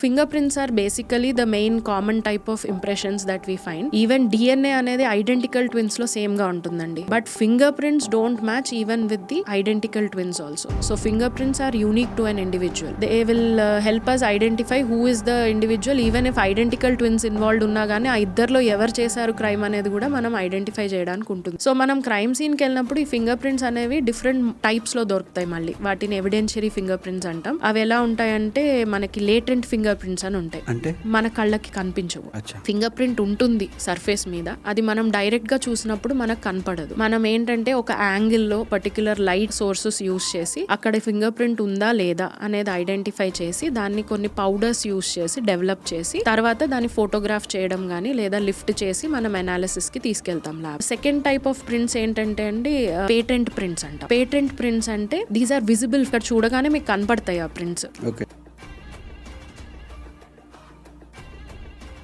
Fingerprints are basically the main common type of impressions that we find. Even DNA అనేది identical twins లో same గా ఉంటుందండి. But fingerprints don't match even with the identical twins also. So fingerprints are unique to an individual. They will help us identify who is the individual. Even if identical twins involved ఉన్నా గానీ ఆ ఇద్దరిలో ఎవరు చేశారు crime అనేది కూడా మనం identify చేయడానికి ఉంటుంది. సో మనం క్రైమ్ సీన్ కి వెళ్ళినప్పుడు ఈ ఫింగర్ ప్రింట్స్ అనేవి డిఫరెంట్ టైప్స్ లో దొరుకుతాయి. మళ్ళీ వాటిని ఎవిడెన్షియరీ ఫింగర్ ప్రింట్స్ అంటాం. అవి ఎలా ఉంటాయంటే మనకి లేటెంట్ ఫింగర్ ప్రింట్స్ అని ఉంటాయి. అంటే మన కళ్ళకి కనిపించవు. ఫింగర్ ప్రింట్ ఉంటుంది సర్ఫేస్ మీద, అది మనం డైరెక్ట్ గా చూసినప్పుడు మనకు కనపడదు. మనం ఏంటంటే ఒక యాంగిల్ లో పర్టికులర్ లైట్ సోర్సెస్ యూస్ చేసి అక్కడ ఫింగర్ ప్రింట్ ఉందా లేదా అనేది ఐడెంటిఫై చేసి దాన్ని కొన్ని పౌడర్స్ యూస్ చేసి డెవలప్ చేసి తర్వాత దాన్ని ఫోటోగ్రాఫ్ చేయడం గానీ లేదా లిఫ్ట్ చేసి మనం అనాలిసిస్ కి తీసుకెళ్తాం lab. Second type of prints ఏంటంటే అండి పేటెంట్ ప్రింట్స్ అంట. పేటెంట్ ప్రింట్స్ అంటే దీస్ ఆర్ విజిబుల్. ఇక్కడ చూడగానే మీకు కనపడతాయి ఆ ప్రింట్స్.